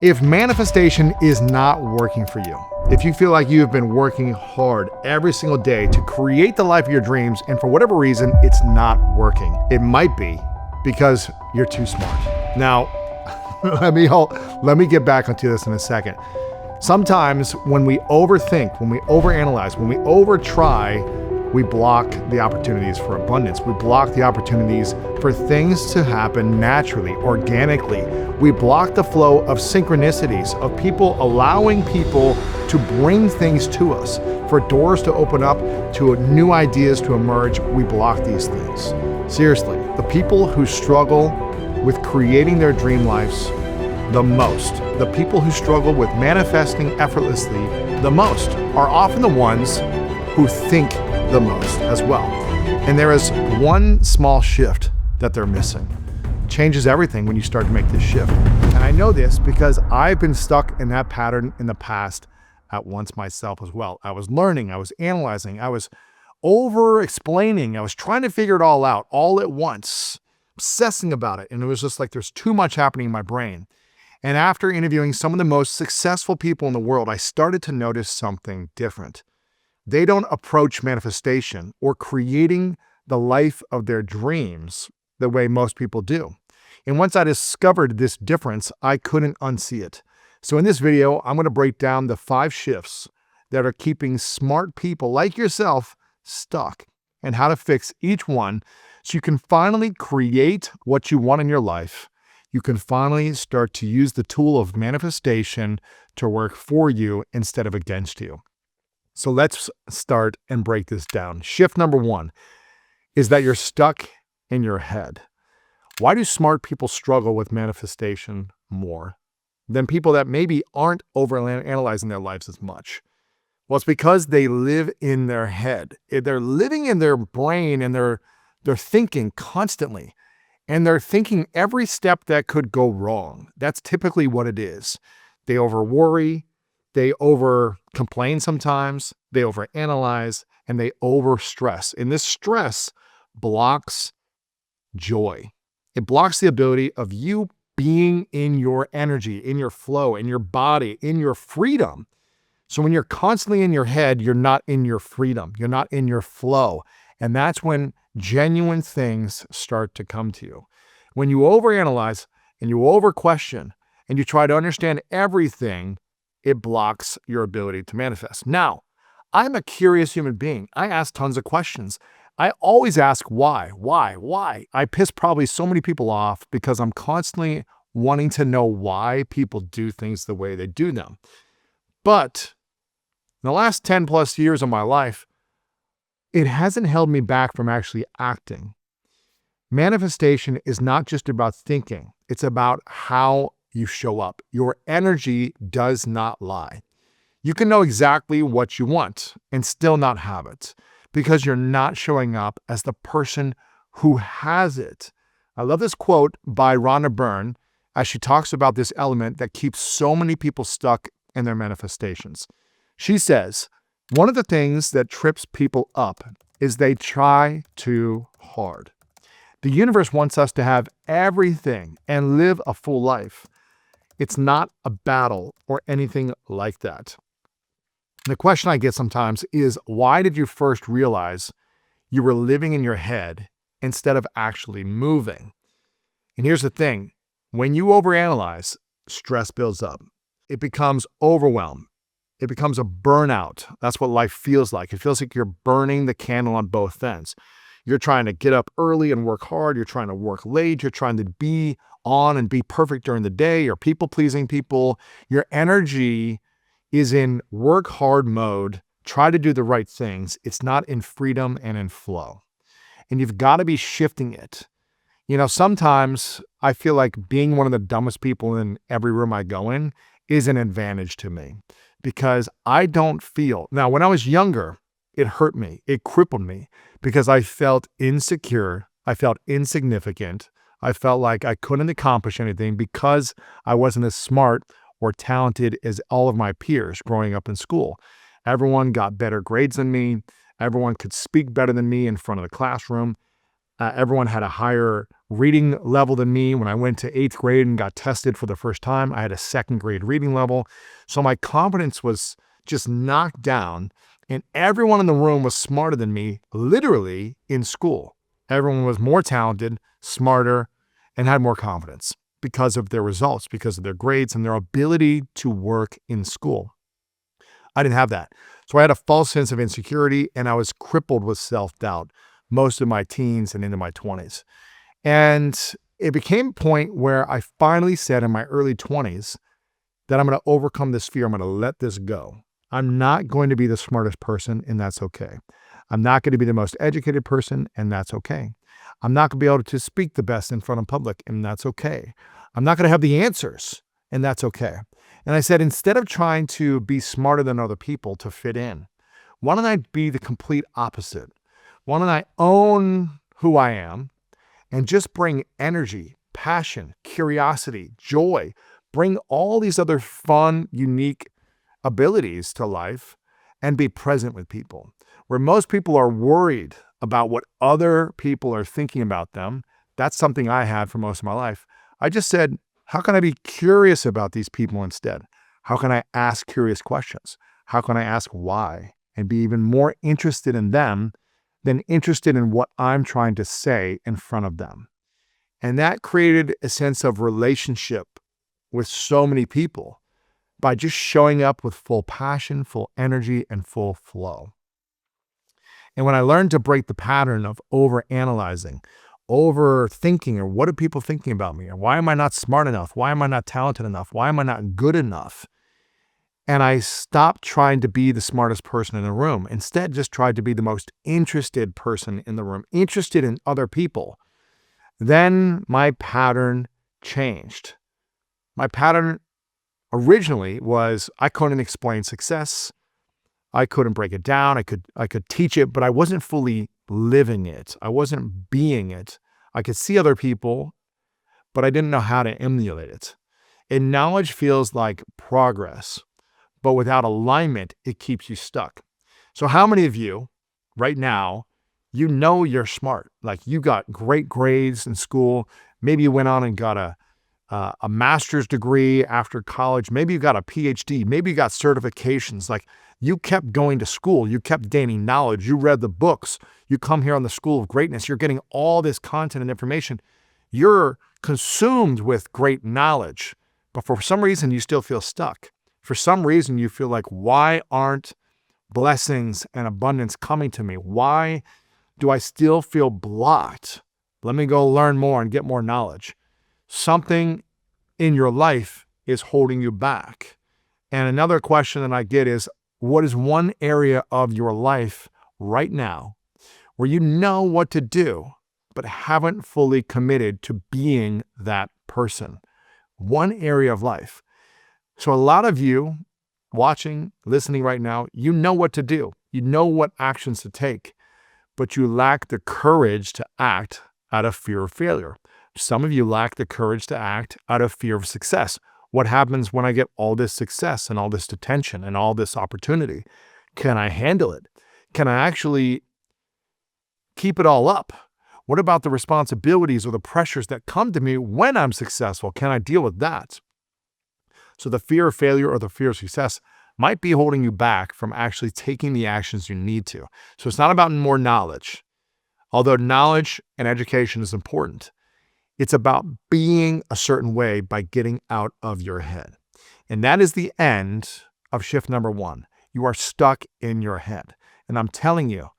If manifestation is not working for you, if you feel like you have been working hard every single day to create the life of your dreams and for whatever reason it's not working, it might be because you're too smart. Now, let me get back onto this in a second. Sometimes when we overthink, when we overanalyze, when we overtry, we block the opportunities for abundance. We block the opportunities for things to happen naturally, organically. We block the flow of synchronicities, of people allowing people to bring things to us, for doors to open up, to new ideas to emerge. We block these things. Seriously, the people who struggle with creating their dream lives the most, the people who struggle with manifesting effortlessly the most, are often the ones who think the most as well. And there is one small shift that they're missing. It changes everything when you start to make this shift. And I know this because I've been stuck in that pattern in the past at once myself as well. I was learning, I was analyzing, I was over-explaining, I was trying to figure it all out all at once, obsessing about it. And it was just like there's too much happening in my brain. And after interviewing some of the most successful people in the world, I started to notice something different. They don't approach manifestation or creating the life of their dreams the way most people do. And once I discovered this difference, I couldn't unsee it. So in this video, I'm going to break down the 5 shifts that are keeping smart people like yourself stuck and how to fix each one so you can finally create what you want in your life. You can finally start to use the tool of manifestation to work for you instead of against you. So let's start and break this down. Shift number 1 is that you're stuck in your head. Why do smart people struggle with manifestation more than people that maybe aren't overanalyzing their lives as much? Well, it's because they live in their head. They're living in their brain and they're thinking constantly. And they're thinking every step that could go wrong. That's typically what it is. They over-worry. They over-complain sometimes, they over-analyze, and they over-stress. And this stress blocks joy. It blocks the ability of you being in your energy, in your flow, in your body, in your freedom. So when you're constantly in your head, you're not in your freedom. You're not in your flow. And that's when genuine things start to come to you. When you overanalyze and you over-question and you try to understand everything, it blocks your ability to manifest. Now, I'm a curious human being. I ask tons of questions. I always ask why. I piss probably so many people off because I'm constantly wanting to know why people do things the way they do them. But in the last 10 plus years of my life, it hasn't held me back from actually acting. Manifestation is not just about thinking. It's about how you show up. Your energy does not lie. You can know exactly what you want and still not have it because you're not showing up as the person who has it. I love this quote by Rhonda Byrne as she talks about this element that keeps so many people stuck in their manifestations. She says, one of the things that trips people up is they try too hard. The universe wants us to have everything and live a full life. It's not a battle or anything like that. The question I get sometimes is, why did you first realize you were living in your head instead of actually moving? And here's the thing. When you overanalyze, stress builds up. It becomes overwhelm. It becomes a burnout. That's what life feels like. It feels like you're burning the candle on both ends. You're trying to get up early and work hard. You're trying to work late. You're trying to be on and be perfect during the day. You're people-pleasing people. Your energy is in work hard mode. Try to do the right things. It's not in freedom and in flow. And you've got to be shifting it. You know, sometimes I feel like being one of the dumbest people in every room I go in is an advantage to me because I don't feel. Now, when I was younger, it hurt me. It crippled me because I felt insecure. I felt insignificant. I felt like I couldn't accomplish anything because I wasn't as smart or talented as all of my peers growing up in school. Everyone got better grades than me. Everyone could speak better than me in front of the classroom. Everyone had a higher reading level than me. When I went to 8th grade and got tested for the first time, I had a 2nd grade reading level. So my confidence was just knocked down, and everyone in the room was smarter than me, literally in school. Everyone was more talented, smarter, and had more confidence because of their results, because of their grades and their ability to work in school. I didn't have that. So I had a false sense of insecurity, and I was crippled with self-doubt most of my teens and into my 20s. And it became a point where I finally said in my early 20s that I'm going to overcome this fear. I'm going to let this go. I'm not going to be the smartest person, and that's okay. I'm not going to be the most educated person, and that's okay. I'm not going to be able to speak the best in front of public, and that's okay. I'm not going to have the answers, and that's okay. And I said, instead of trying to be smarter than other people to fit in, why don't I be the complete opposite? Why don't I own who I am and just bring energy, passion, curiosity, joy, bring all these other fun, unique abilities to life and be present with people. Where most people are worried about what other people are thinking about them, that's something I had for most of my life. I just said, how can I be curious about these people instead? How can I ask curious questions? How can I ask why and be even more interested in them than interested in what I'm trying to say in front of them? And that created a sense of relationship with so many people by just showing up with full passion, full energy, and full flow. And when I learned to break the pattern of overanalyzing, overthinking, or what are people thinking about me? Or why am I not smart enough? Why am I not talented enough? Why am I not good enough? And I stopped trying to be the smartest person in the room. Instead, just tried to be the most interested person in the room, interested in other people. Then my pattern changed. My pattern originally was I couldn't explain success. I couldn't break it down. I could teach it, but I wasn't fully living it. I wasn't being it. I could see other people, but I didn't know how to emulate it. And knowledge feels like progress, but without alignment, it keeps you stuck. So how many of you right now, you know you're smart, like you got great grades in school. Maybe you went on and got a master's degree after college. Maybe you got a PhD. Maybe you got certifications. Like you kept going to school. You kept gaining knowledge. You read the books. You come here on the School of Greatness. You're getting all this content and information. You're consumed with great knowledge, but for some reason you still feel stuck. For some reason you feel like, why aren't blessings and abundance coming to me? Why do I still feel blocked? Let me go learn more and get more knowledge. Something in your life is holding you back. And another question that I get is, what is one area of your life right now where you know what to do, but haven't fully committed to being that person? One area of life. So a lot of you watching, listening right now, you know what to do. You know what actions to take, but you lack the courage to act out of fear of failure. Some of you lack the courage to act out of fear of success. What happens when I get all this success and all this attention and all this opportunity? Can I handle it? Can I actually keep it all up? What about the responsibilities or the pressures that come to me when I'm successful? Can I deal with that? So the fear of failure or the fear of success might be holding you back from actually taking the actions you need to. So it's not about more knowledge, although knowledge and education is important. It's about being a certain way by getting out of your head. And that is the end of shift number 1. You are stuck in your head. And I'm telling you,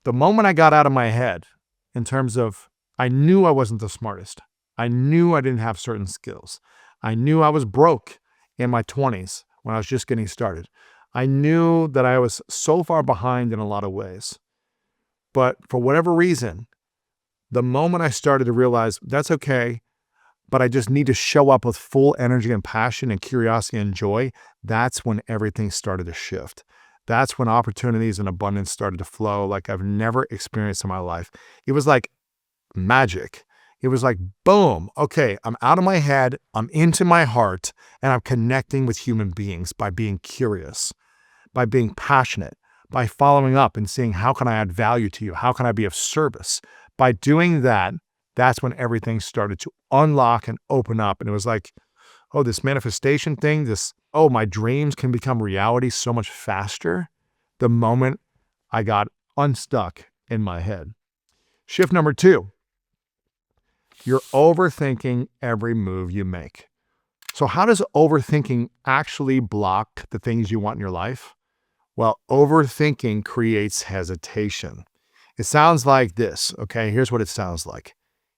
the moment I got out of my head, in terms of, I knew I wasn't the smartest. I knew I didn't have certain skills. I knew I was broke in my 20s when I was just getting started. I knew that I was so far behind in a lot of ways. But for whatever reason, the moment I started to realize that's okay, but I just need to show up with full energy and passion and curiosity and joy, that's when everything started to shift. That's when opportunities and abundance started to flow like I've never experienced in my life. It was like magic. It was like, boom, okay, I'm out of my head, I'm into my heart, and I'm connecting with human beings by being curious, by being passionate, by following up and seeing how can I add value to you? How can I be of service? By doing that, that's when everything started to unlock and open up. And it was like, oh, this manifestation thing, my dreams can become reality so much faster the moment I got unstuck in my head. Shift number 2, you're overthinking every move you make. So how does overthinking actually block the things you want in your life? Well, overthinking creates hesitation. It sounds like this, okay? Here's what it sounds like.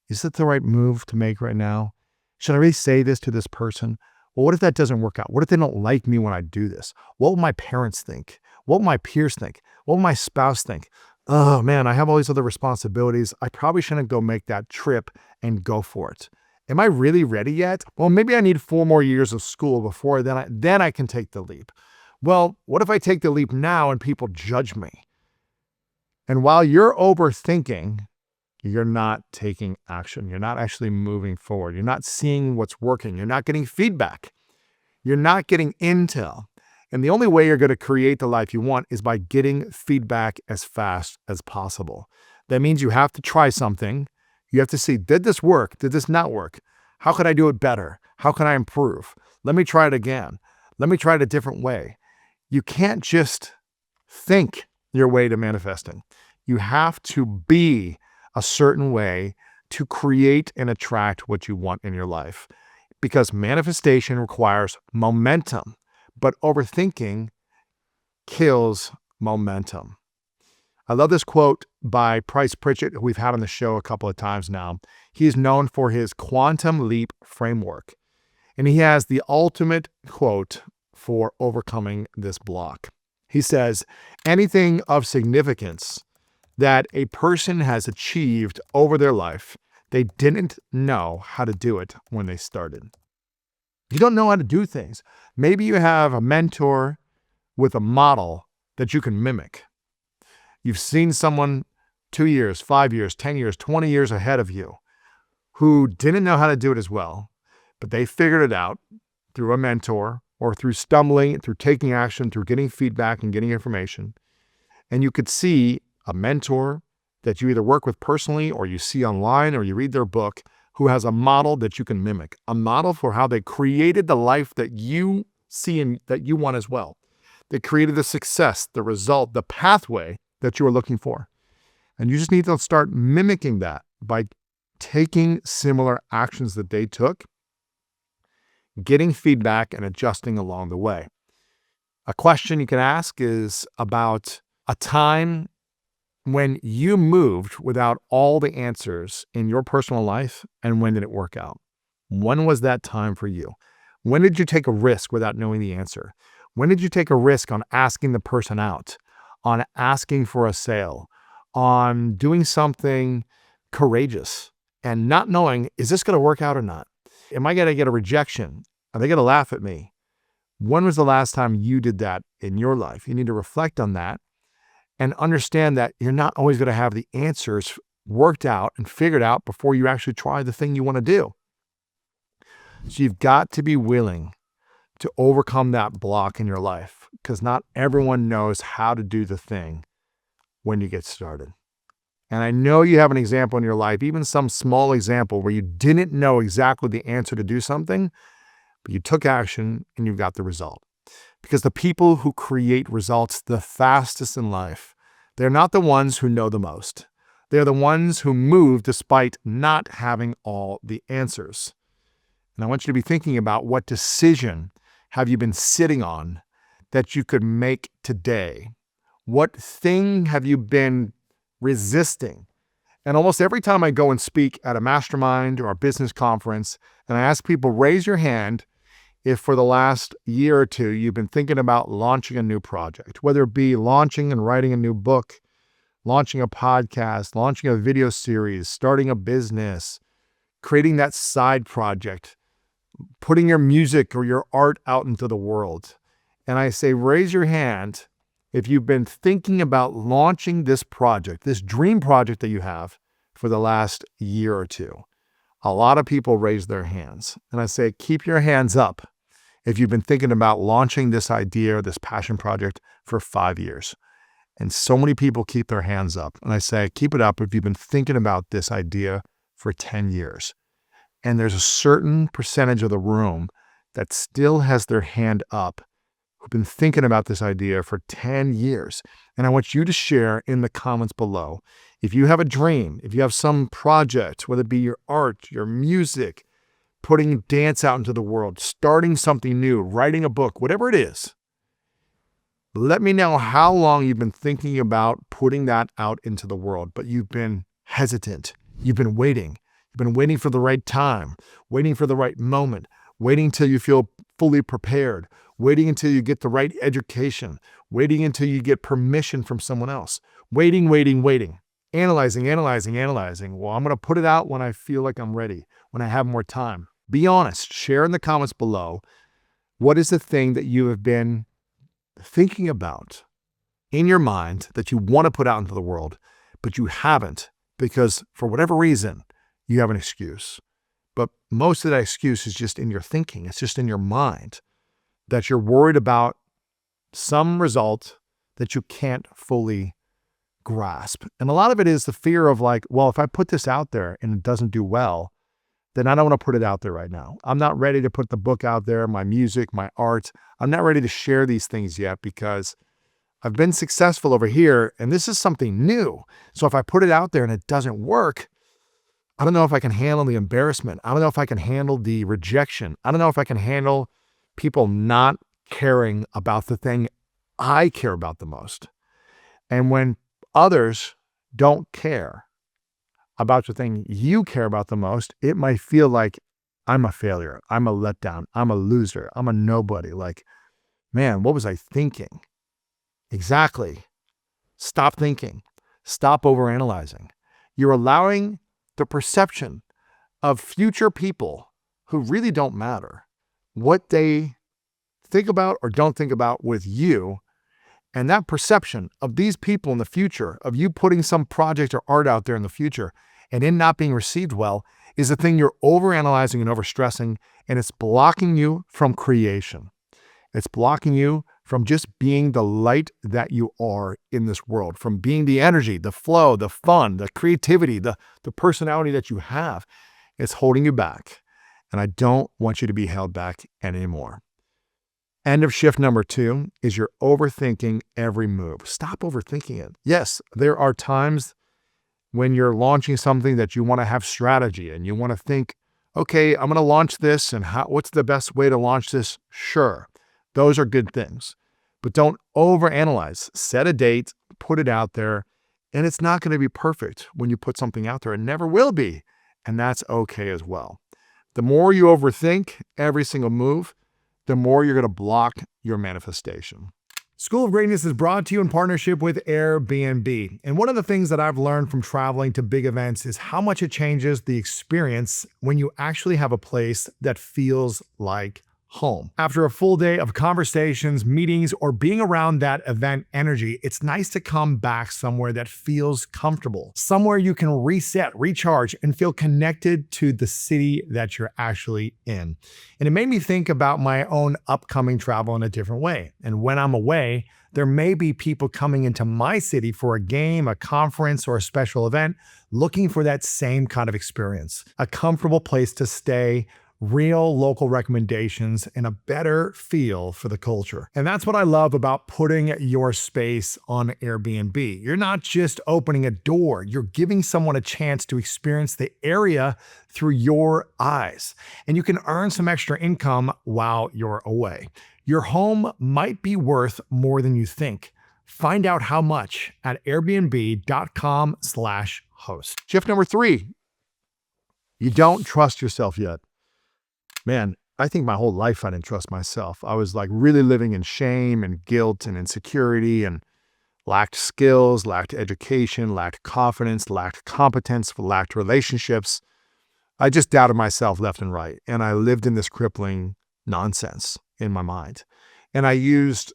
Is it the right move to make right now? Should I really say this to this person? Well, what if that doesn't work out? What if they don't like me when I do this? What will my parents think? What will my peers think? What will my spouse think? Oh man, I have all these other responsibilities. I probably shouldn't go make that trip and go for it. Am I really ready yet? Well, maybe I need 4 more years of school before then I can take the leap. Well, what if I take the leap now and people judge me? And while you're overthinking, you're not taking action. You're not actually moving forward. You're not seeing what's working. You're not getting feedback. You're not getting intel. And the only way you're going to create the life you want is by getting feedback as fast as possible. That means you have to try something. You have to see, did this work? Did this not work? How could I do it better? How can I improve? Let me try it again. Let me try it a different way. You can't just think your way to manifesting. You have to be a certain way to create and attract what you want in your life, because manifestation requires momentum, but overthinking kills momentum. I love this quote by Pritchett, who we've had on the show a couple of times now. He's known for his quantum leap framework, and he has the ultimate quote for overcoming this block. He says, anything of significance that a person has achieved over their life, they didn't know how to do it when they started. You don't know how to do things. Maybe you have a mentor with a model that you can mimic. You've seen someone 2 years, 5 years, 10 years, 20 years ahead of you who didn't know how to do it as well, but they figured it out through a mentor or through stumbling, through taking action, through getting feedback and getting information. And you could see a mentor that you either work with personally or you see online or you read their book who has a model that you can mimic, a model for how they created the life that you see and that you want as well. They created the success, the result, the pathway that you are looking for. And you just need to start mimicking that by taking similar actions that they took, getting feedback and adjusting along the way. A question you can ask is about a time when you moved without all the answers in your personal life, and when did it work out? When was that time for you? When did you take a risk without knowing the answer? When did you take a risk on asking the person out, on asking for a sale, on doing something courageous and not knowing, is this going to work out or not? Am I going to get a rejection? Are they going to laugh at me? When was the last time you did that in your life? You need to reflect on that and understand that you're not always going to have the answers worked out and figured out before you actually try the thing you want to do. So you've got to be willing to overcome that block in your life, because not everyone knows how to do the thing when you get started. And I know you have an example in your life, even some small example where you didn't know exactly the answer to do something, but you took action and you got the result. Because the people who create results the fastest in life, they're not the ones who know the most. They're the ones who move despite not having all the answers. And I want you to be thinking about, what decision have you been sitting on that you could make today? What thing have you been resisting? And almost every time I go and speak at a mastermind or a business conference, and I ask people, raise your hand if for the last year or two you've been thinking about launching a new project, whether it be launching and writing a new book, launching a podcast, launching a video series, starting a business, creating that side project, putting your music or your art out into the world. And I say, raise your hand if you've been thinking about launching this project, this dream project that you have, for the last year or two. A lot of people raise their hands. And I say, keep your hands up if you've been thinking about launching this idea or this passion project for 5 years. And so many people keep their hands up. And I say, keep it up if you've been thinking about this idea for 10 years. And there's a certain percentage of the room that still has their hand up, who've been thinking about this idea for 10 years. And I want you to share in the comments below. If you have a dream, if you have some project, whether it be your art, your music, putting dance out into the world, starting something new, writing a book, whatever it is, let me know how long you've been thinking about putting that out into the world, but you've been hesitant. You've been waiting. You've been waiting for the right time, waiting for the right moment, waiting until you feel fully prepared, waiting until you get the right education, waiting until you get permission from someone else, waiting, analyzing. Well, I'm going to put it out when I feel like I'm ready, when I have more time. Be honest. Share in the comments below. What is the thing that you have been thinking about in your mind that you want to put out into the world, but you haven't because for whatever reason, you have an excuse. But most of that excuse is just in your thinking. It's just in your mind that you're worried about some result that you can't fully grasp. And a lot of it is the fear of like, well, if I put this out there and it doesn't do well, then I don't want to put it out there right now. I'm not ready to put the book out there, my music, my art. I'm not ready to share these things yet because I've been successful over here and this is something new. So if I put it out there and it doesn't work, I don't know if I can handle the embarrassment. I don't know if I can handle the rejection. I don't know if I can handle people not caring about the thing I care about the most. And when others don't care about the thing you care about the most, it might feel like I'm a failure. I'm a letdown. I'm a loser. I'm a nobody. Like, man, what was I thinking? Exactly. Stop thinking. Stop overanalyzing. You're allowing the perception of future people who really don't matter, what they think about or don't think about with you. And that perception of these people in the future, of you putting some project or art out there in the future and it not being received well, is the thing you're overanalyzing and overstressing, and it's blocking you from creation. It's blocking you from just being the light that you are in this world, from being the energy, the flow, the fun, the creativity, the personality that you have. It's holding you back. And I don't want you to be held back anymore. End of shift number 2 is you're overthinking every move. Stop overthinking it. Yes, there are times when you're launching something that you want to have strategy and you want to think, okay, I'm going to launch this and what's the best way to launch this? Sure. Those are good things, but don't overanalyze. Set a date, put it out there, and it's not going to be perfect when you put something out there. It never will be, and that's okay as well. The more you overthink every single move, the more you're going to block your manifestation. School of Greatness is brought to you in partnership with Airbnb. And one of the things that I've learned from traveling to big events is how much it changes the experience when you actually have a place that feels like home. After a full day of conversations, meetings, or being around that event energy, it's nice to come back somewhere that feels comfortable, somewhere you can reset, recharge, and feel connected to the city that you're actually in. And it made me think about my own upcoming travel in a different way. And when I'm away, there may be people coming into my city for a game, a conference, or a special event, looking for that same kind of experience, a comfortable place to stay, real local recommendations, and a better feel for the culture. And that's what I love about putting your space on Airbnb. You're not just opening a door, you're giving someone a chance to experience the area through your eyes. And you can earn some extra income while you're away. Your home might be worth more than you think. Find out how much at airbnb.com/host. Shift number 3, you don't trust yourself yet. Man, I think my whole life I didn't trust myself. I was like really living in shame and guilt and insecurity and lacked skills, lacked education, lacked confidence, lacked competence, lacked relationships. I just doubted myself left and right. And I lived in this crippling nonsense in my mind. And I used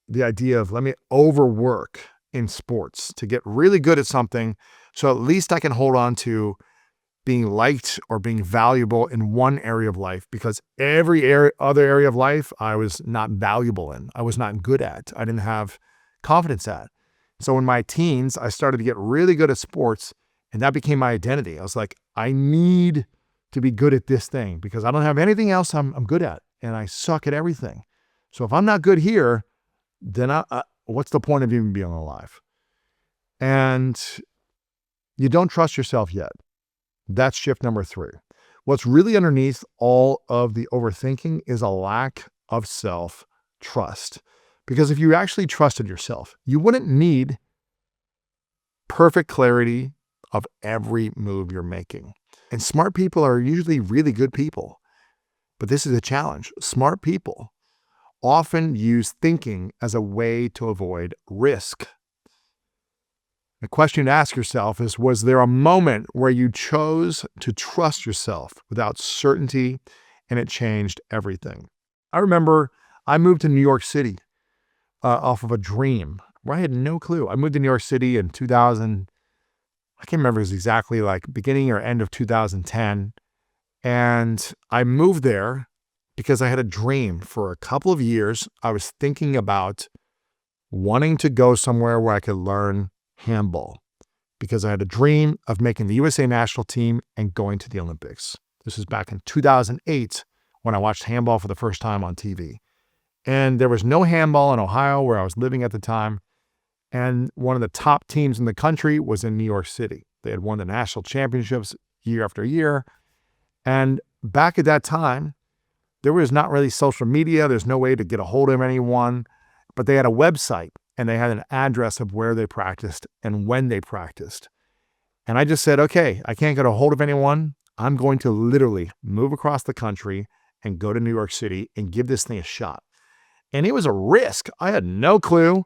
the idea of let me overwork in sports to get really good at something so at least I can hold on to being liked or being valuable in one area of life, because every other area of life I was not valuable in. I was not good at. I didn't have confidence at. So in my teens, I started to get really good at sports And that became my identity. I was like, I need to be good at this thing because I don't have anything else I'm good at. And I suck at everything. So if I'm not good here, then what's the point of even being alive? And you don't trust yourself yet. That's shift number 3. What's really underneath all of the overthinking is a lack of self-trust. Because if you actually trusted yourself, you wouldn't need perfect clarity of every move you're making. And smart people are usually really good people. But this is a challenge. Smart people often use thinking as a way to avoid risk. The question to ask yourself is, was there a moment where you chose to trust yourself without certainty and it changed everything? I remember I moved to New York City off of a dream where I had no clue. I moved to New York City in 2000. I can't remember if it was exactly like beginning or end of 2010. And I moved there because I had a dream for a couple of years. I was thinking about wanting to go somewhere where I could learn handball because I had a dream of making the USA national team and going to the Olympics. This was back in 2008 when I watched handball for the first time on TV. And there was no handball in Ohio where I was living at the time. And one of the top teams in the country was in New York City. They had won the national championships year after year. And back at that time, there was not really social media. There's no way to get a hold of anyone, but they had a website and they had an address of where they practiced and when they practiced. And I just said, okay, I can't get a hold of anyone. I'm going to literally move across the country and go to New York City and give this thing a shot. And it was a risk. I had no clue.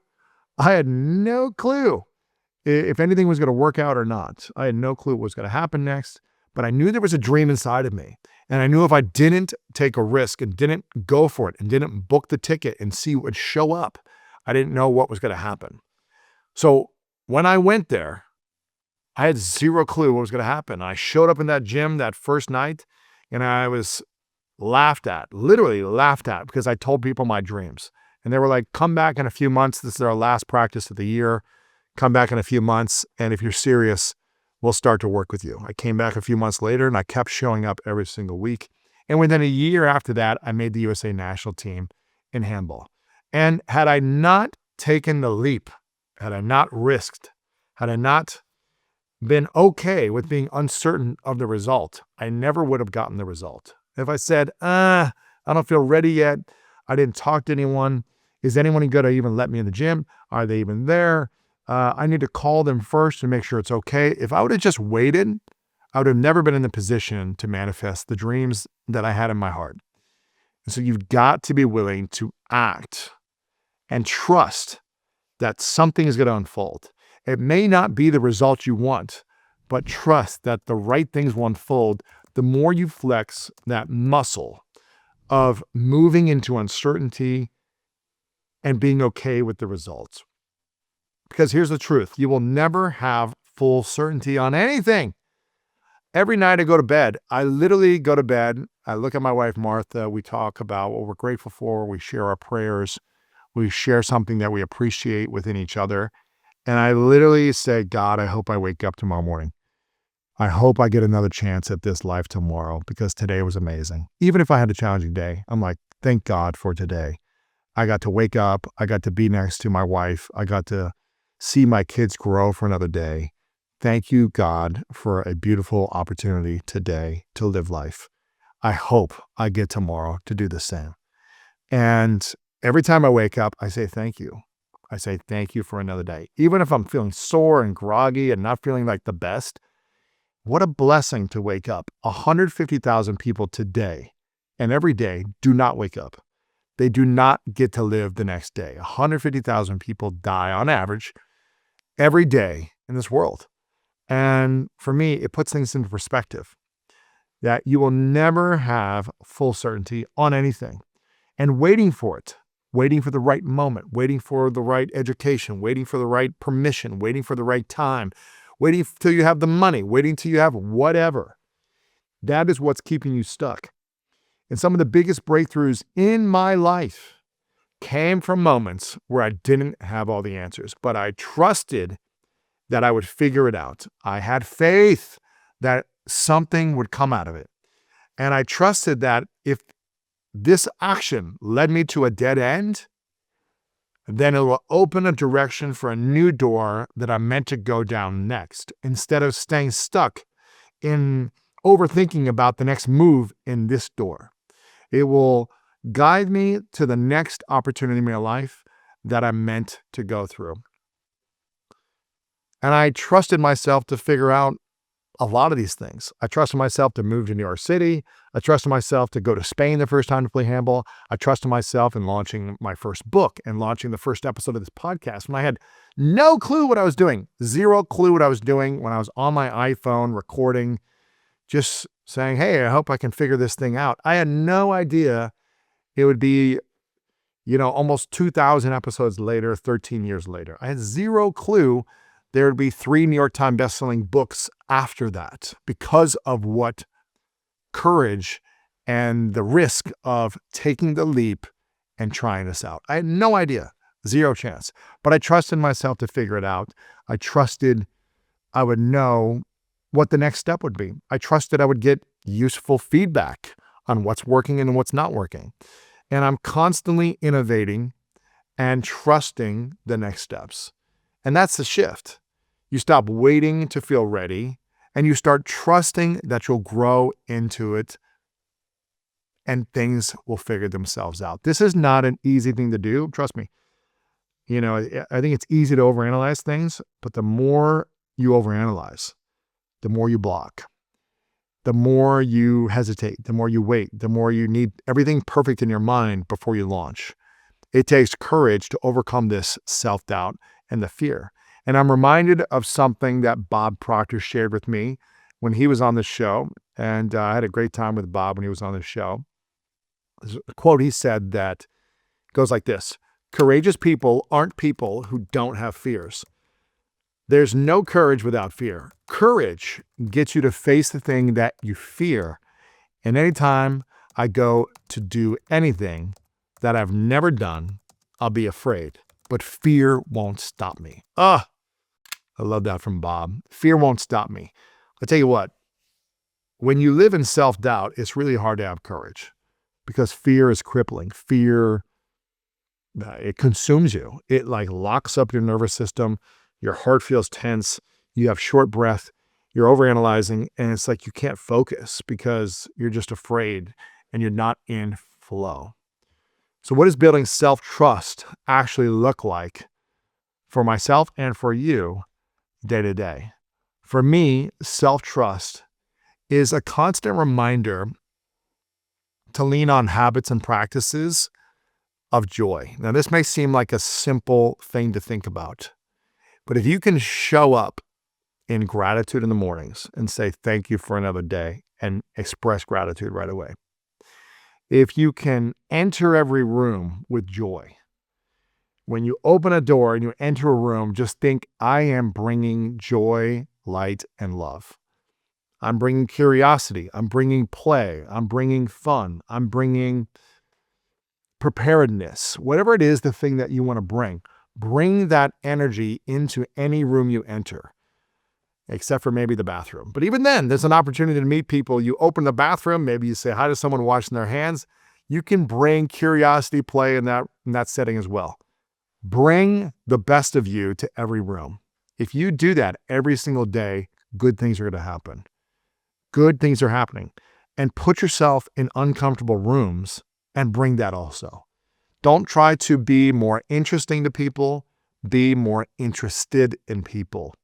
If anything was going to work out or not. I had no clue what was going to happen next, but I knew there was a dream inside of me. And I knew if I didn't take a risk and didn't go for it and didn't book the ticket and see what would show up, I didn't know what was going to happen. So when I went there, I had zero clue what was going to happen. I showed up in that gym that first night and I was literally laughed at because I told people my dreams. And they were like, come back in a few months. This is our last practice of the year. Come back in a few months. And if you're serious, we'll start to work with you. I came back a few months later and I kept showing up every single week. And within a year after that, I made the USA national team in handball. And had I not taken the leap, had I not risked, had I not been okay with being uncertain of the result, I never would have gotten the result. If I said, I don't feel ready yet, I didn't talk to anyone, is anyone going to even let me in the gym? Are they even there? I need to call them first to make sure it's okay. If I would have just waited, I would have never been in the position to manifest the dreams that I had in my heart. And so you've got to be willing to act and trust that something is going to unfold. It may not be the result you want, but trust that the right things will unfold the more you flex that muscle of moving into uncertainty and being okay with the results. Because here's the truth. You will never have full certainty on anything. Every night I go to bed, I literally go to bed. I look at my wife, Martha. We talk about what we're grateful for. We share our prayers. We share something that we appreciate within each other. And I literally say, God, I hope I wake up tomorrow morning. I hope I get another chance at this life tomorrow because today was amazing. Even if I had a challenging day, I'm like, thank God for today. I got to wake up. I got to be next to my wife. I got to see my kids grow for another day. Thank you, God, for a beautiful opportunity today to live life. I hope I get tomorrow to do the same. And every time I wake up, I say thank you. I say thank you for another day. Even if I'm feeling sore and groggy and not feeling like the best, what a blessing to wake up. 150,000 people today and every day do not wake up. They do not get to live the next day. 150,000 people die on average every day in this world. And for me, it puts things into perspective that you will never have full certainty on anything. And waiting for it, waiting for the right moment, waiting for the right education, waiting for the right permission, waiting for the right time, waiting till you have the money, waiting till you have whatever. That is what's keeping you stuck. And some of the biggest breakthroughs in my life came from moments where I didn't have all the answers, but I trusted that I would figure it out. I had faith that something would come out of it. And I trusted that if this action led me to a dead end, then it will open a direction for a new door that I'm meant to go down next, instead of staying stuck in overthinking about the next move in this door. It will guide me to the next opportunity in my life that I'm meant to go through. And I trusted myself to figure out a lot of these things. I trusted myself to move to New York City. I trusted myself to go to Spain the first time to play handball. I trusted myself in launching my first book and launching the first episode of this podcast when I had no clue what I was doing, zero clue what I was doing, when I was on my iPhone recording, just saying, hey, I hope I can figure this thing out. I had no idea it would be, almost 2,000 episodes later, 13 years later. I had zero clue there would be 3 New York Times bestselling books after that because of what courage and the risk of taking the leap and trying this out. I had no idea, zero chance, but I trusted myself to figure it out. I trusted I would know what the next step would be. I trusted I would get useful feedback on what's working and what's not working. And I'm constantly innovating and trusting the next steps. And that's the shift. You stop waiting to feel ready and you start trusting that you'll grow into it and things will figure themselves out. This is not an easy thing to do. Trust me. I think it's easy to overanalyze things, but the more you overanalyze, the more you block, the more you hesitate, the more you wait, the more you need everything perfect in your mind before you launch. It takes courage to overcome this self-doubt and the fear. And I'm reminded of something that Bob Proctor shared with me when he was on the show. And I had a great time with Bob when he was on the show. There's a quote he said that goes like this: courageous people aren't people who don't have fears. There's no courage without fear. Courage gets you to face the thing that you fear. And anytime I go to do anything that I've never done, I'll be afraid. But fear won't stop me. I love that from Bob. Fear won't stop me. I'll tell you what, when you live in self-doubt, it's really hard to have courage because fear is crippling. Fear, it consumes you. It locks up your nervous system. Your heart feels tense. You have short breath. You're overanalyzing, and it's like you can't focus because you're just afraid and you're not in flow. So what does building self-trust actually look like for myself and for you day to day? For me, self-trust is a constant reminder to lean on habits and practices of joy. Now, this may seem like a simple thing to think about, but if you can show up in gratitude in the mornings and say, thank you for another day, and express gratitude right away. If you can enter every room with joy, when you open a door and you enter a room, just think, I am bringing joy, light, and love. I'm bringing curiosity. I'm bringing play. I'm bringing fun. I'm bringing preparedness. Whatever it is, the thing that you want to bring that energy into any room you enter, except for maybe the bathroom. But even then, there's an opportunity to meet people. You open the bathroom, maybe you say hi to someone washing their hands. You can bring curiosity, play in that setting as well. Bring the best of you to every room. If you do that every single day, good things are going to happen. Good things are happening. And put yourself in uncomfortable rooms and bring that also. Don't try to be more interesting to people. Be more interested in people.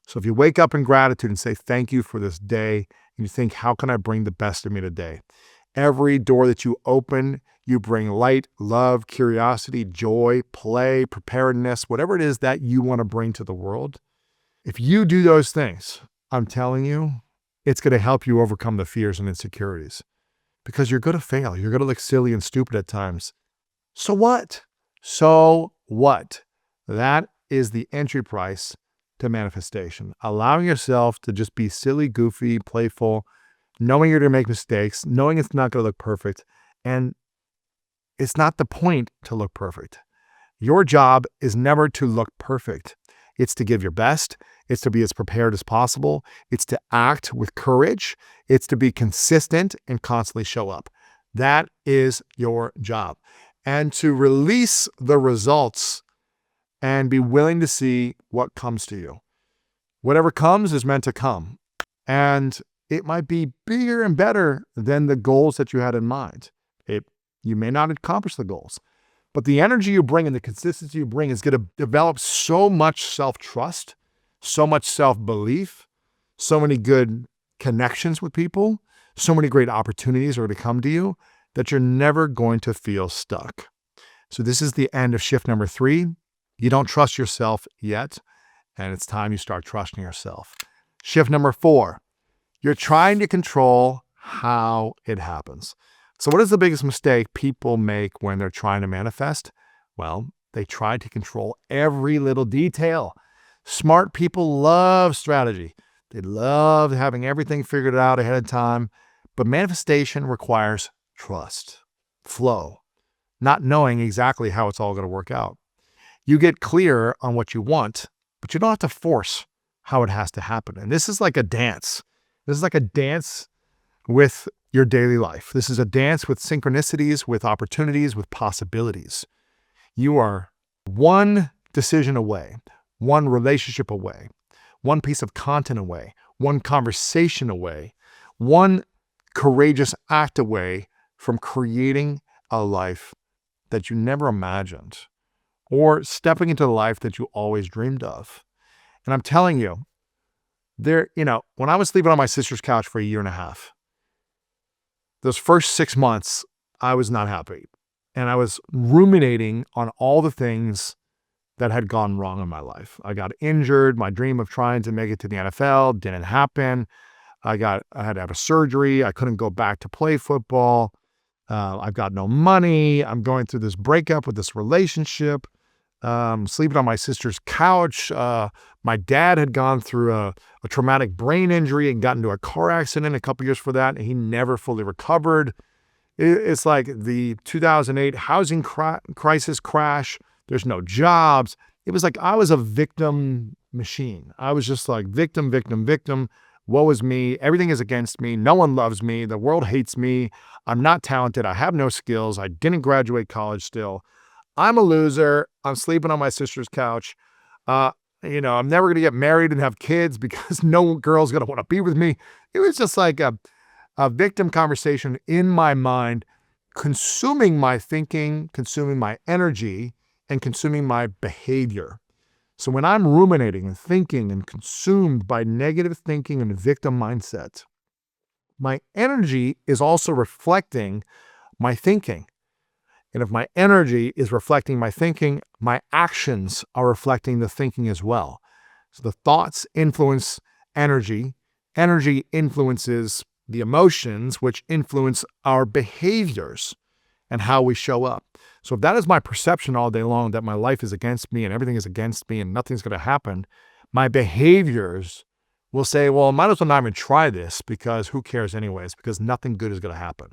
So if you wake up in gratitude and say, thank you for this day, and you think, how can I bring the best of me today? Every door that you open, you bring light, love, curiosity, joy, play, preparedness, whatever it is that you want to bring to the world. If you do those things, I'm telling you, it's going to help you overcome the fears and insecurities, because you're going to fail. You're going to look silly and stupid at times. So what? So what? That is the entry price to manifestation. Allowing yourself to just be silly, goofy, playful, knowing you're going to make mistakes, knowing it's not going to look perfect. And it's not the point to look perfect. Your job is never to look perfect. It's to give your best. It's to be as prepared as possible. It's to act with courage. It's to be consistent and constantly show up. That is your job. And to release the results and be willing to see what comes to you. Whatever comes is meant to come. And it might be bigger and better than the goals that you had in mind. You may not accomplish the goals, but the energy you bring and the consistency you bring is going to develop so much self-trust, so much self-belief, so many good connections with people, so many great opportunities are going to come to you that you're never going to feel stuck. So this is the end of shift number 3. You don't trust yourself yet, and it's time you start trusting yourself. Shift number 4, you're trying to control how it happens. So what is the biggest mistake people make when they're trying to manifest? Well, they try to control every little detail. Smart people love strategy. They love having everything figured out ahead of time, but manifestation requires trust, flow, not knowing exactly how it's all going to work out. You get clear on what you want, but you don't have to force how it has to happen. And this is like a dance. This is like a dance with your daily life. This is a dance with synchronicities, with opportunities, with possibilities. You are one decision away, one relationship away, one piece of content away, one conversation away, one courageous act away from creating a life that you never imagined or stepping into the life that you always dreamed of. And I'm telling you, when I was sleeping on my sister's couch for 1.5 years, those first 6 months, I was not happy. And I was ruminating on all the things that had gone wrong in my life. I got injured. My dream of trying to make it to the NFL didn't happen. I had to have a surgery. I couldn't go back to play football. I've got no money. I'm going through this breakup with this relationship. Sleeping on my sister's couch. My dad had gone through a traumatic brain injury and got into a car accident a couple years for that, and he never fully recovered. It's like the 2008 housing crisis crash. There's no jobs. It was like I was a victim machine. I was just like victim, victim, victim. Woe is me. Everything is against me. No one loves me. The world hates me. I'm not talented. I have no skills. I didn't graduate college still. I'm a loser. I'm sleeping on my sister's couch. I'm never going to get married and have kids because no girl's going to want to be with me. It was just like a victim conversation in my mind, consuming my thinking, consuming my energy, and consuming my behavior. So when I'm ruminating and thinking and consumed by negative thinking and victim mindset, my energy is also reflecting my thinking. And if my energy is reflecting my thinking, my actions are reflecting the thinking as well. So the thoughts influence energy. Energy influences the emotions, which influence our behaviors and how we show up. So if that is my perception all day long, that my life is against me and everything is against me and nothing's going to happen, my behaviors will say, well, I might as well not even try this because who cares anyways, because nothing good is going to happen.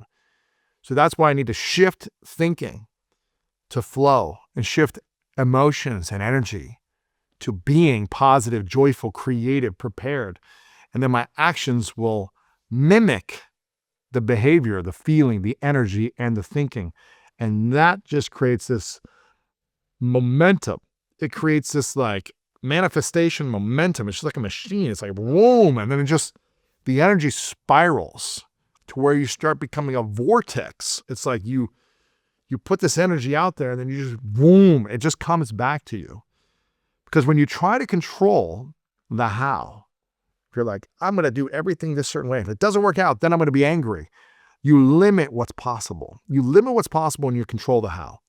So that's why I need to shift thinking to flow and shift emotions and energy to being positive, joyful, creative, prepared. And then my actions will mimic the behavior, the feeling, the energy, and the thinking. And that just creates this momentum. It creates this like manifestation momentum. It's just like a machine. It's like boom. And then the energy spirals to where you start becoming a vortex. It's like you put this energy out there and then you just boom, it just comes back to you. Because when you try to control the how, if you're like, I'm going to do everything this certain way. If it doesn't work out, then I'm going to be angry. You limit what's possible. You limit what's possible and you control the how.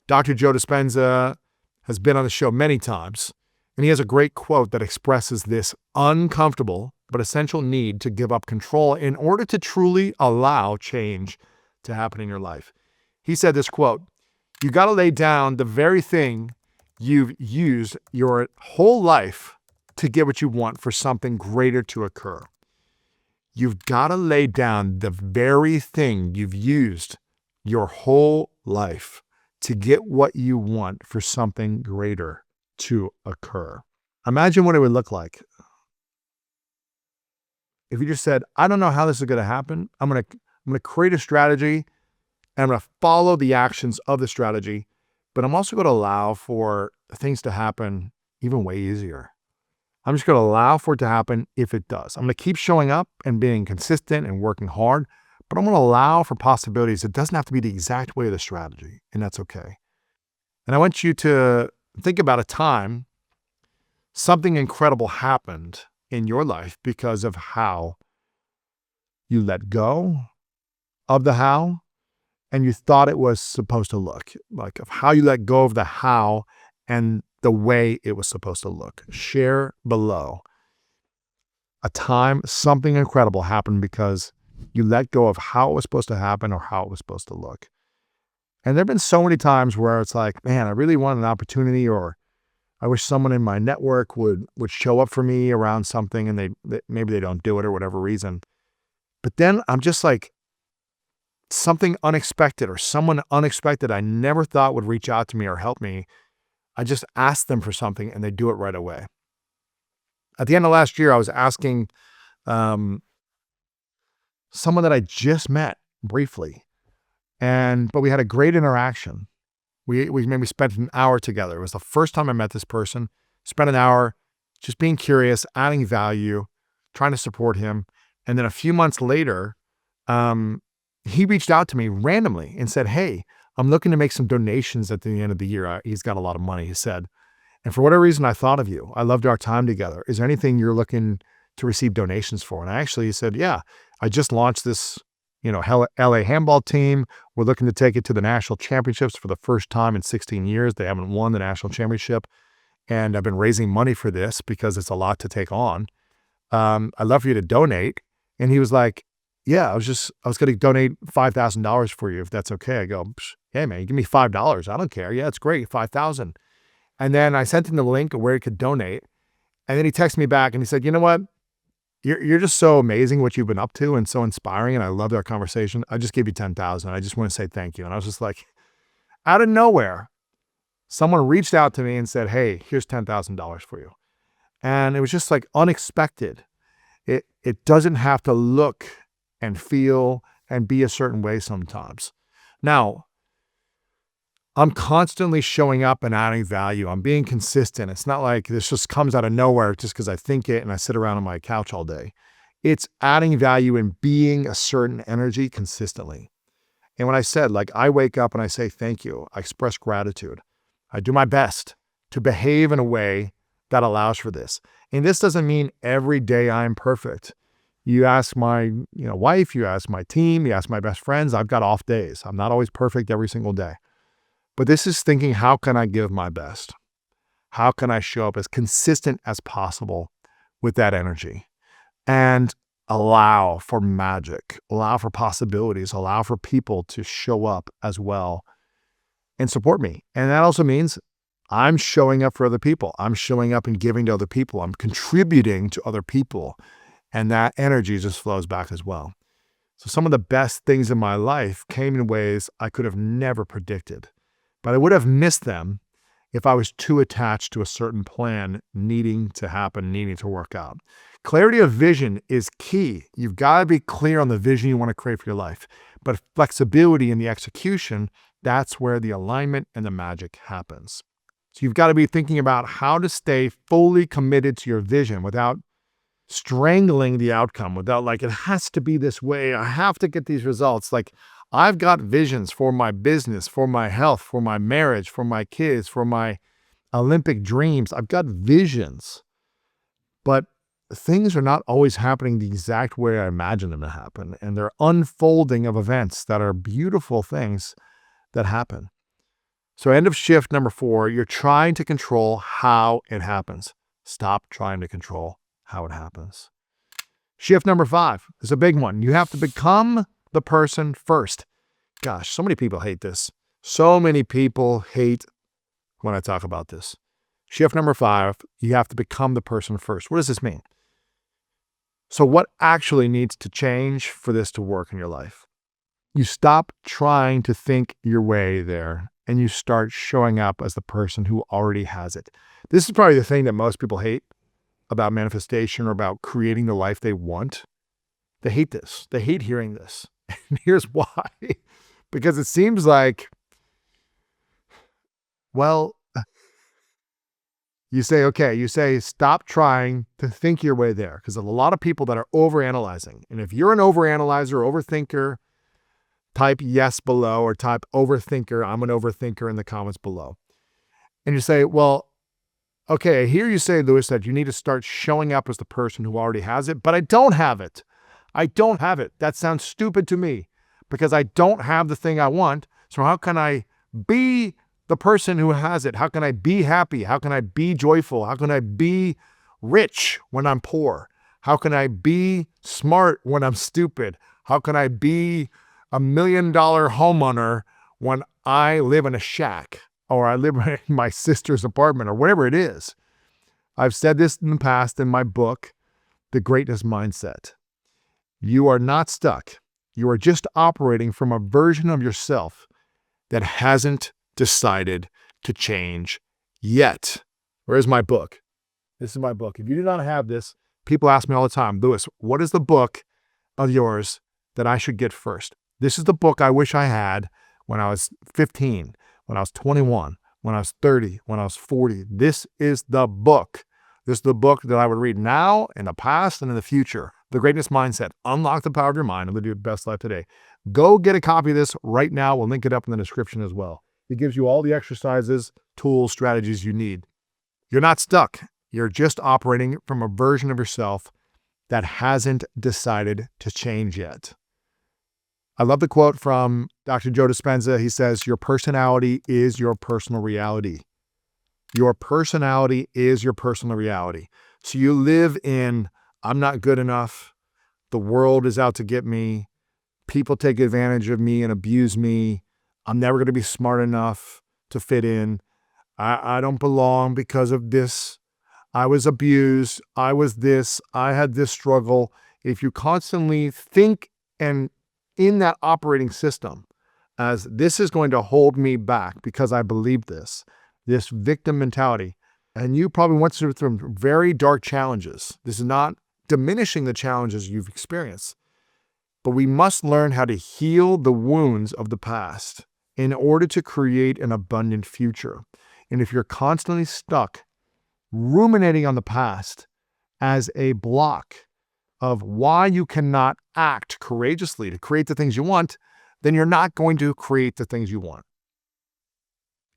Dr. Joe Dispenza has been on the show many times, and he has a great quote that expresses this uncomfortable but essential need to give up control in order to truly allow change to happen in your life. He said this quote, you got to lay down the very thing you've used your whole life to get what you want for something greater to occur. You've got to lay down the very thing you've used your whole life to get what you want for something greater to occur. Imagine what it would look like if you just said, I don't know how this is going to happen. I'm going to create a strategy and I'm going to follow the actions of the strategy, but I'm also going to allow for things to happen even way easier. I'm just going to allow for it to happen if it does. I'm going to keep showing up and being consistent and working hard, but I'm going to allow for possibilities. It doesn't have to be the exact way of the strategy, and that's okay. And I want you to think about a time something incredible happened in your life because of how you let go of the how and you thought it was supposed to look, like of how you let go of the how and the way it was supposed to look. Share below a time something incredible happened because you let go of how it was supposed to happen or how it was supposed to look. And there have been so many times where it's like, man, I really want an opportunity, or I wish someone in my network would show up for me around something, and maybe they don't do it or whatever reason. But then I'm just like, something unexpected or someone unexpected I never thought would reach out to me or help me. I just ask them for something and they do it right away. At the end of last year, I was asking someone that I just met briefly, but we had a great interaction. We maybe spent an hour together. It was the first time I met this person. Spent an hour just being curious, adding value, trying to support him. And then a few months later, he reached out to me randomly and said, hey, I'm looking to make some donations at the end of the year. He's got a lot of money, he said. And for whatever reason, I thought of you. I loved our time together. Is there anything you're looking to receive donations for? And I actually said, yeah, I just launched this, LA handball team. We're looking to take it to the national championships for the first time in 16 years. They haven't won the national championship. And I've been raising money for this because it's a lot to take on. I'd love for you to donate. And he was like, yeah, I was going to donate $5,000 for you if that's okay. I go, hey man, you give me $5. I don't care. Yeah, it's great. 5,000. And then I sent him the link of where he could donate. And then he texted me back and he said, you know what? You're just so amazing what you've been up to and so inspiring. And I loved our conversation. I just gave you 10,000. I just want to say thank you. And I was just like, out of nowhere, someone reached out to me and said, hey, here's $10,000 for you. And it was just like unexpected. It doesn't have to look and feel and be a certain way sometimes. Now, I'm constantly showing up and adding value. I'm being consistent. It's not like this just comes out of nowhere just because I think it and I sit around on my couch all day. It's adding value and being a certain energy consistently. And when I said, like, I wake up and I say thank you, I express gratitude. I do my best to behave in a way that allows for this. And this doesn't mean every day I'm perfect. You ask my wife, you ask my team, you ask my best friends, I've got off days. I'm not always perfect every single day. But this is thinking, how can I give my best? How can I show up as consistent as possible with that energy? And allow for magic, allow for possibilities, allow for people to show up as well and support me. And that also means I'm showing up for other people. I'm showing up and giving to other people. I'm contributing to other people. And that energy just flows back as well. So some of the best things in my life came in ways I could have never predicted, but I would have missed them if I was too attached to a certain plan needing to happen, needing to work out. Clarity of vision is key. You've got to be clear on the vision you want to create for your life, but flexibility in the execution, that's where the alignment and the magic happens. So you've got to be thinking about how to stay fully committed to your vision without strangling the outcome, without like, it has to be this way. I have to get these results. Like, I've got visions for my business, for my health, for my marriage, for my kids, for my Olympic dreams. I've got visions, but things are not always happening the exact way I imagine them to happen. And they're unfolding of events that are beautiful things that happen. So end of shift number 4, you're trying to control how it happens. Stop trying to control how it happens. Shift number 5 is a big one. You have to become the person first. Gosh, so many people hate this. So many people hate when I talk about this. Shift number 5, you have to become the person first. What does this mean? So what actually needs to change for this to work in your life? You stop trying to think your way there and you start showing up as the person who already has it. This is probably the thing that most people hate about manifestation or about creating the life they want. They hate this. They hate hearing this. And here's why. Because it seems like, well, you say, stop trying to think your way there. Because there's a lot of people that are overanalyzing. And if you're an overanalyzer, overthinker, type yes below or type overthinker. I'm an overthinker in the comments below. And you say, well, okay, I hear you say, Lewis, that you need to start showing up as the person who already has it, but I don't have it. I don't have it. That sounds stupid to me because I don't have the thing I want. So how can I be the person who has it? How can I be happy? How can I be joyful? How can I be rich when I'm poor? How can I be smart when I'm stupid? How can I be $1 million homeowner when I live in a shack or I live in my sister's apartment or whatever it is? I've said this in the past in my book, The Greatness Mindset. You are not stuck. You are just operating from a version of yourself that hasn't decided to change yet. Where's my book? This is my book. If you do not have this, people ask me all the time, Lewis, what is the book of yours that I should get first? This is the book I wish I had when I was 15, when I was 21, when I was 30, when I was 40. This is the book. This is the book that I would read now, in the past, and in the future. The Greatness Mindset. Unlock the power of your mind and live your best life today. Go get a copy of this right now. We'll link it up in the description as well. It gives you all the exercises, tools, strategies you need. You're not stuck. You're just operating from a version of yourself that hasn't decided to change yet. I love the quote from Dr. Joe Dispenza. He says, your personality is your personal reality. Your personality is your personal reality. So you live in, I'm not good enough. The world is out to get me. People take advantage of me and abuse me. I'm never going to be smart enough to fit in. I don't belong because of this. I was abused. I was this. I had this struggle. If you constantly think and in that operating system as this is going to hold me back because I believe this victim mentality, and you probably went through some very dark challenges. This is not diminishing the challenges you've experienced, but we must learn how to heal the wounds of the past in order to create an abundant future. And if you're constantly stuck ruminating on the past as a block of why you cannot act courageously to create the things you want, then you're not going to create the things you want.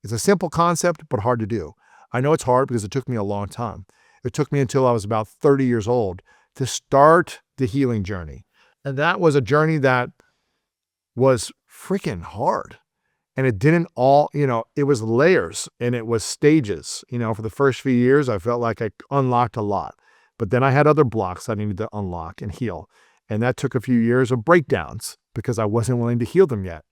It's a simple concept, but hard to do. I know it's hard because it took me a long time. It took me until I was about 30 years old to start the healing journey. And that was a journey that was freaking hard. And it didn't all, it was layers and it was stages. For the first few years, I felt like I unlocked a lot. But then I had other blocks I needed to unlock and heal. And that took a few years of breakdowns because I wasn't willing to heal them yet.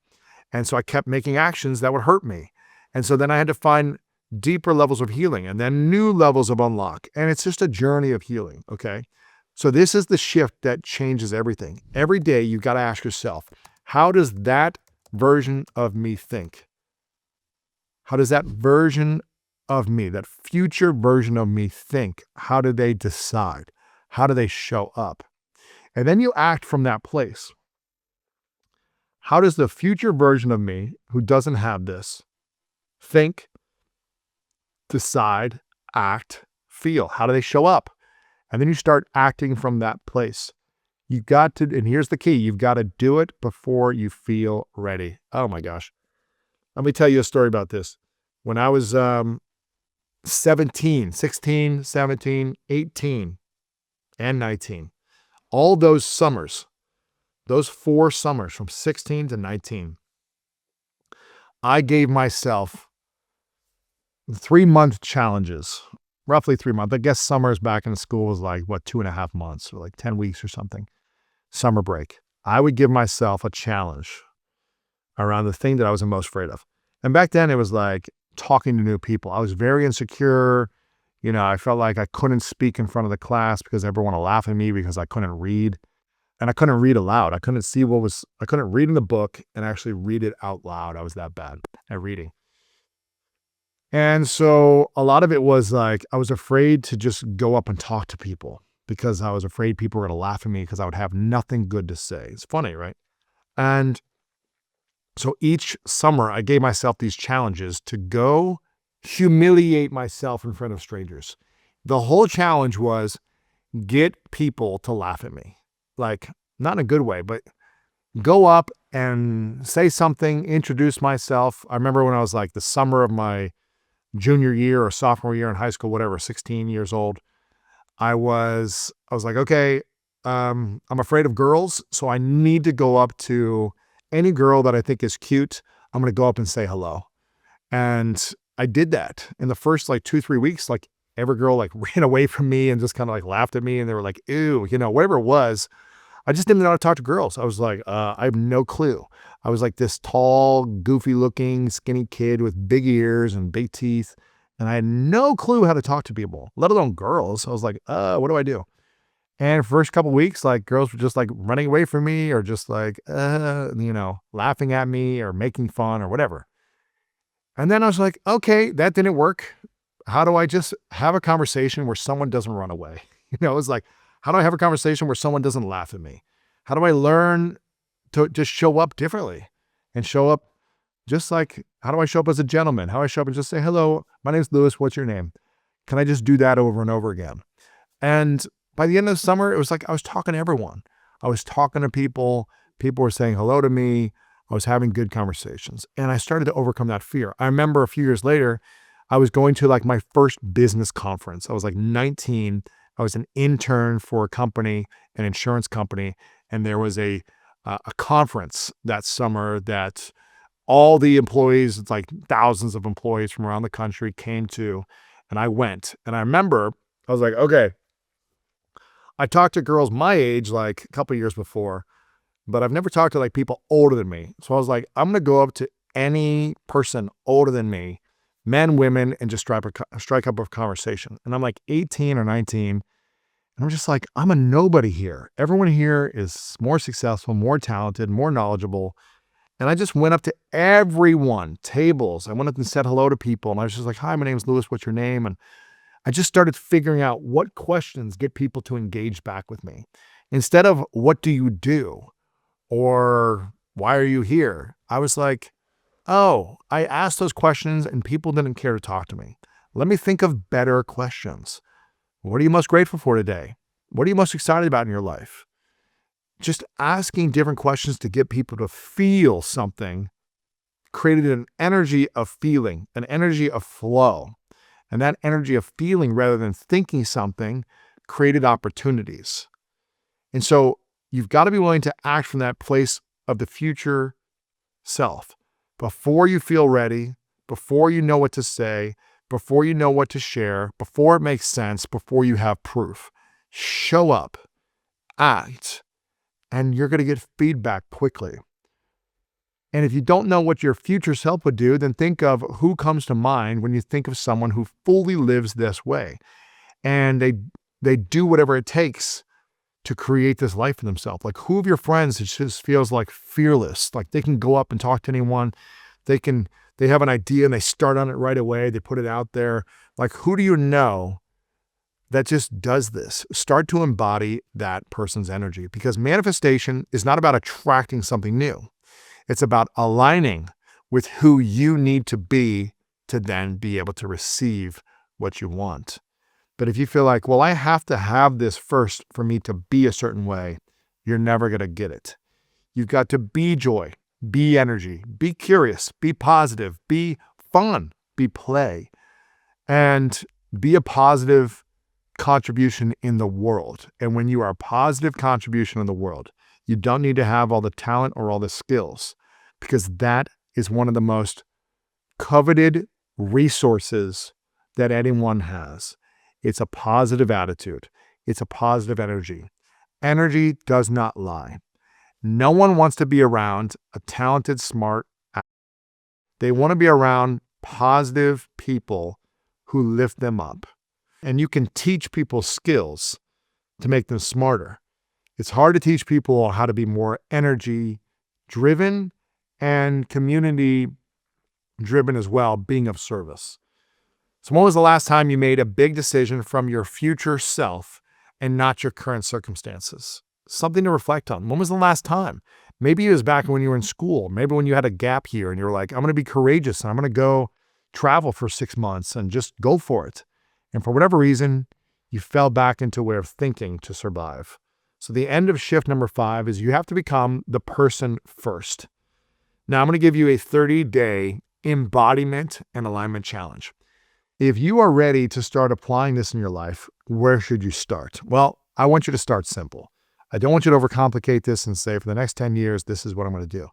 And so I kept making actions that would hurt me. And so then I had to find deeper levels of healing and then new levels of unlock. And it's just a journey of healing, okay? So this is the shift that changes everything. Every day you got to ask yourself, how does that version of me think? How does that version of me, that future version of me think? How do they decide? How do they show up? And then you act from that place. How does the future version of me who doesn't have this think, decide, act, feel? How do they show up? And then you start acting from that place. You got to, and here's the key, you've got to do it before you feel ready. Oh my gosh. Let me tell you a story about this. When I was 16, 17, 18, and 19, all those summers, those 4 summers from 16 to 19, I gave myself 3-month challenges, roughly 3 months. I guess summers back in school was like, 2.5 months or like 10 weeks or something. Summer break. I would give myself a challenge around the thing that I was the most afraid of. And back then it was like talking to new people. I was very insecure. I felt like I couldn't speak in front of the class because everyone would laugh at me because I couldn't read. and I couldn't read aloud. I couldn't read in the book and actually read it out loud. I was that bad at reading. And so a lot of it was like, I was afraid to just go up and talk to people because I was afraid people were going to laugh at me because I would have nothing good to say. It's funny, right? And so each summer I gave myself these challenges to go humiliate myself in front of strangers. The whole challenge was get people to laugh at me. Like, not in a good way, but go up and say something, introduce myself. I remember when I was like the summer of my junior year or sophomore year in high school, whatever, 16 years old, I was like, okay, I'm afraid of girls, so I need to go up to any girl that I think is cute. I'm going to go up and say hello. And I did that in the first like 2-3 weeks. Like every girl like ran away from me and just kind of like laughed at me, and they were like, ew, whatever it was. I just didn't know how to talk to girls. I was like, I have no clue. I was like this tall, goofy looking, skinny kid with big ears and big teeth. And I had no clue how to talk to people, let alone girls. I was like, what do I do? And first couple weeks, like girls were just like running away from me or just like, laughing at me or making fun or whatever. And then I was like, okay, that didn't work. How do I just have a conversation where someone doesn't run away? It's like, how do I have a conversation where someone doesn't laugh at me? How do I learn to just show up differently and show up just like, how do I show up as a gentleman? How do I show up and just say, hello, my name's Lewis. What's your name? Can I just do that over and over again? And by the end of the summer, it was like I was talking to everyone. I was talking to people. People were saying hello to me. I was having good conversations. And I started to overcome that fear. I remember a few years later, I was going to like my first business conference. I was like 19. I was an intern for a company, an insurance company. And there was a conference that summer that all the employees, it's like thousands of employees from around the country came to, and I went. And I remember I was like, okay, I talked to girls my age like a couple of years before, but I've never talked to like people older than me. So I was like, I'm going to go up to any person older than me, men, women, and just strike up a conversation. And I'm like 18 or 19. And I'm just like, I'm a nobody here. Everyone here is more successful, more talented, more knowledgeable. And I just went up to everyone, tables. I went up and said hello to people. And I was just like, hi, my name's Lewis. What's your name? And I just started figuring out what questions get people to engage back with me. Instead of what do you do? Or why are you here? I was like, oh, I asked those questions and people didn't care to talk to me. Let me think of better questions. What are you most grateful for today? What are you most excited about in your life? Just asking different questions to get people to feel something created an energy of feeling, an energy of flow. And that energy of feeling rather than thinking something created opportunities. And so you've got to be willing to act from that place of the future self. Before you feel ready, before you know what to say, before you know what to share, before it makes sense, before you have proof. Show up, act, and you're going to get feedback quickly. And if you don't know what your future self would do, then think of who comes to mind when you think of someone who fully lives this way. And they do whatever it takes to create this life for themselves. Like who of your friends it just feels like fearless, like they can go up and talk to anyone. They have an idea and they start on it right away. They put it out there. Like who do you know that just does this? Start to embody that person's energy, because manifestation is not about attracting something new. It's about aligning with who you need to be to then be able to receive what you want. But if you feel like, well, I have to have this first for me to be a certain way, you're never going to get it. You've got to be joy, be energy, be curious, be positive, be fun, be play, and be a positive contribution in the world. And when you are a positive contribution in the world, you don't need to have all the talent or all the skills, because that is one of the most coveted resources that anyone has. It's a positive attitude. It's a positive energy. Energy does not lie. No one wants to be around a talented, smart actor. They want to be around positive people who lift them up. And you can teach people skills to make them smarter. It's hard to teach people how to be more energy driven and community driven as well, being of service. So when was the last time you made a big decision from your future self and not your current circumstances? Something to reflect on. When was the last time? Maybe it was back when you were in school. Maybe when you had a gap year and you were like, I'm going to be courageous and I'm going to go travel for 6 months and just go for it. And for whatever reason, you fell back into a way of thinking to survive. So the end of shift number 5 is you have to become the person first. Now I'm going to give you a 30-day embodiment and alignment challenge. If you are ready to start applying this in your life, where should you start? Well, I want you to start simple. I don't want you to overcomplicate this and say, for the next 10 years, this is what I'm going to do.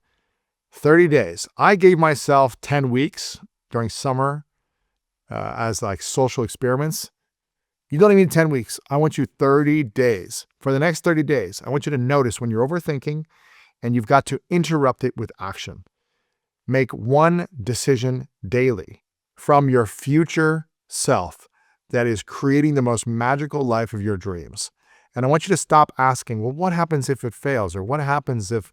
30 days. I gave myself 10 weeks during summer as like social experiments. You don't even need 10 weeks. I want you 30 days. For the next 30 days, I want you to notice when you're overthinking and you've got to interrupt it with action. Make one decision daily from your future self that is creating the most magical life of your dreams. And I want you to stop asking, well, what happens if it fails? Or what happens if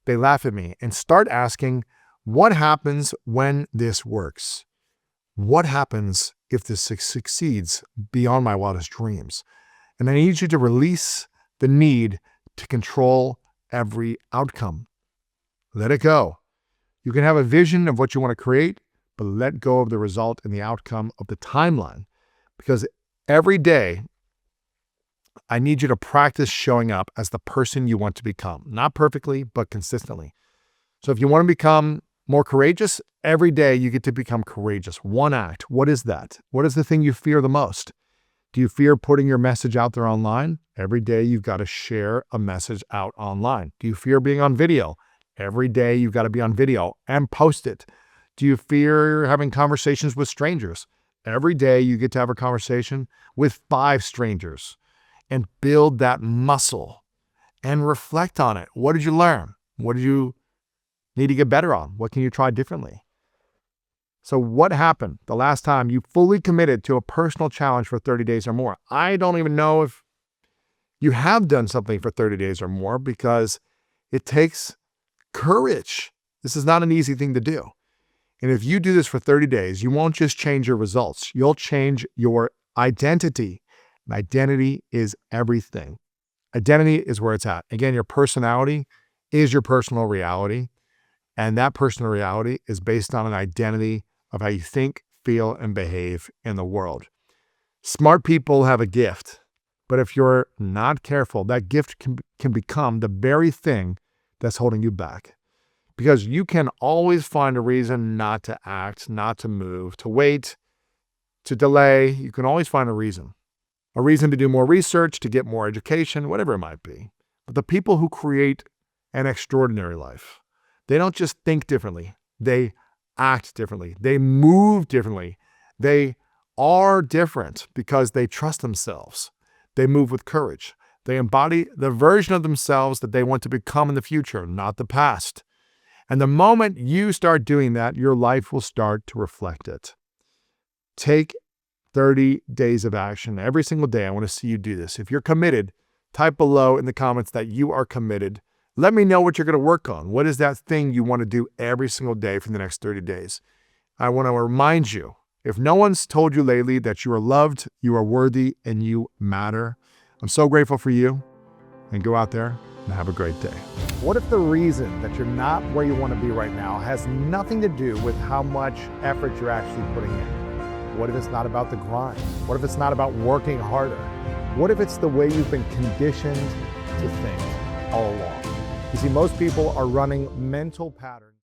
they laugh at me? And start asking, what happens when this works? What happens if this succeeds beyond my wildest dreams? And I need you to release the need to control every outcome. Let it go. You can have a vision of what you want to create, but let go of the result and the outcome of the timeline. Because every day, I need you to practice showing up as the person you want to become. Not perfectly, but consistently. So if you want to become more courageous, every day you get to become courageous. One act. What is that? What is the thing you fear the most? Do you fear putting your message out there online? Every day you've got to share a message out online. Do you fear being on video? Every day you've got to be on video and post it. Do you fear having conversations with strangers? Every day you get to have a conversation with 5 strangers. And build that muscle and reflect on it. What did you learn? What did you need to get better on? What can you try differently? So what happened the last time you fully committed to a personal challenge for 30 days or more? I don't even know if you have done something for 30 days or more because it takes courage. This is not an easy thing to do. And if you do this for 30 days, you won't just change your results. You'll change your identity. Identity is everything. Identity is where it's at. Again, your personality is your personal reality. And that personal reality is based on an identity of how you think, feel, and behave in the world. Smart people have a gift, but if you're not careful, that gift can become the very thing that's holding you back. Because you can always find a reason not to act, not to move, to wait, to delay. You can always find a reason to do more research, to get more education, whatever it might be. But the people who create an extraordinary life, they don't just think differently. They act differently. They move differently. They are different because they trust themselves. They move with courage. They embody the version of themselves that they want to become in the future, not the past. And the moment you start doing that, your life will start to reflect it. Take 30 days of action every single day. I want to see you do this. If you're committed, type below in the comments that you are committed. Let me know what you're going to work on. What is that thing you want to do every single day for the next 30 days? I want to remind you, if no one's told you lately that you are loved, you are worthy, and you matter, I'm so grateful for you. And go out there and have a great day. What if the reason that you're not where you want to be right now has nothing to do with how much effort you're actually putting in? What if it's not about the grind? What if it's not about working harder? What if it's the way you've been conditioned to think all along? You see, most people are running mental patterns.